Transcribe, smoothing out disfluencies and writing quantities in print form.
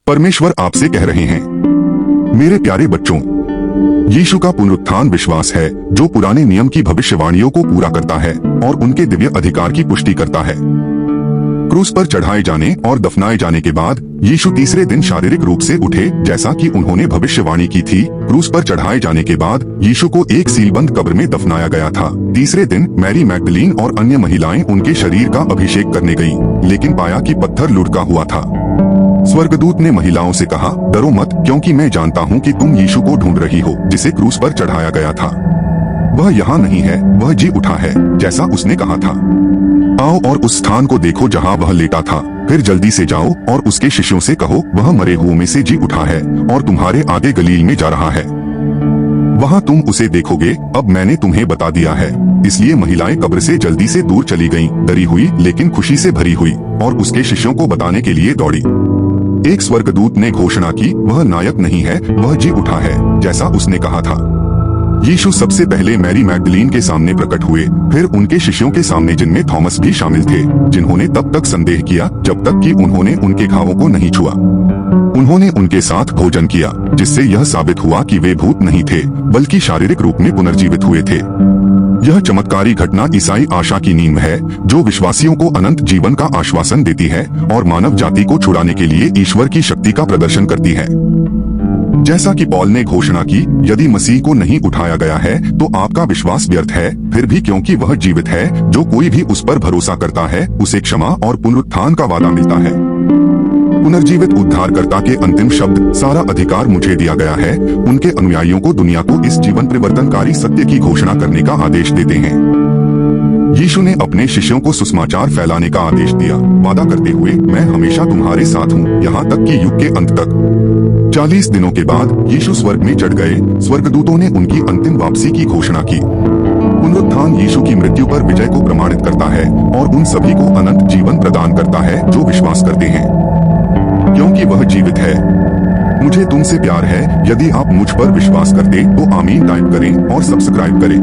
परमेश्वर आपसे कह रहे हैं, मेरे प्यारे बच्चों, यीशु का पुनरुत्थान विश्वास है जो पुराने नियम की भविष्यवाणियों को पूरा करता है और उनके दिव्य अधिकार की पुष्टि करता है। क्रूस पर चढ़ाए जाने और दफनाए जाने के बाद यीशु तीसरे दिन शारीरिक रूप से उठे, जैसा कि उन्होंने भविष्यवाणी की थी। क्रूस पर चढ़ाए जाने के बाद यीशु को एक सीलबंद कब्र में दफनाया गया था। तीसरे दिन मैरी मैगदलीन और अन्य महिलाएं उनके शरीर का अभिषेक करने गईं, लेकिन पाया कि पत्थर लुढ़का हुआ था। स्वर्गदूत ने महिलाओं से कहा, डरो मत, क्योंकि मैं जानता हूँ कि तुम यीशु को ढूंढ रही हो, जिसे क्रूस पर चढ़ाया गया था। वह यहाँ नहीं है, वह जी उठा है, जैसा उसने कहा था। आओ और उस स्थान को देखो जहाँ वह लेटा था। फिर जल्दी से जाओ और उसके शिष्यों से कहो, वह मरे हुओं में से जी उठा है और तुम्हारे आगे गलील में जा रहा है। वहाँ तुम उसे देखोगे। अब मैंने तुम्हें बता दिया है। इसलिए महिलाएं कब्र से जल्दी से दूर चली गईं, डरी हुई लेकिन खुशी से भरी हुई, और उसके शिष्यों को बताने के लिए दौड़ी। एक स्वर्गदूत ने घोषणा की, वह नायक नहीं है, वह जी उठा है, जैसा उसने कहा था। यीशु सबसे पहले मैरी मैगदलीन के सामने प्रकट हुए, फिर उनके शिष्यों के सामने, जिनमें थॉमस भी शामिल थे, जिन्होंने तब तक संदेह किया जब तक कि उन्होंने उनके घावों को नहीं छुआ। उन्होंने उनके साथ भोजन किया, जिससे यह साबित हुआ कि वे भूत नहीं थे, बल्कि शारीरिक रूप में पुनर्जीवित हुए थे। यह चमत्कारी घटना ईसाई आशा की नींव है, जो विश्वासियों को अनंत जीवन का आश्वासन देती है और मानव जाति को छुड़ाने के लिए ईश्वर की शक्ति का प्रदर्शन करती है। जैसा कि पौल ने घोषणा की, यदि मसीह को नहीं उठाया गया है तो आपका विश्वास व्यर्थ है। फिर भी क्योंकि वह जीवित है, जो कोई भी उस पर भरोसा करता है उसे क्षमा और पुनरुत्थान का वादा मिलता है। पुनर्जीवित उद्धारकर्ता के अंतिम शब्द, सारा अधिकार मुझे दिया गया है, उनके अनुयायियों को दुनिया को इस जीवन परिवर्तनकारी सत्य की घोषणा करने का आदेश देते हैं। यीशु ने अपने शिष्यों को सुसमाचार फैलाने का आदेश दिया, वादा करते हुए, मैं हमेशा तुम्हारे साथ हूँ, यहाँ तक कि युग के अंत तक। 40 दिनों के बाद यीशु स्वर्ग में चढ़ गए। स्वर्गदूतों ने उनकी अंतिम वापसी की घोषणा की। पुनरुत्थान यीशु की मृत्यु पर विजय को प्रमाणित करता है और उन सभी को अनंत जीवन प्रदान करता है जो विश्वास करते हैं, क्योंकि वह जीवित है। मुझे तुमसे प्यार है। यदि आप मुझ पर विश्वास करते तो आमीन टाइप करें और सब्सक्राइब करें।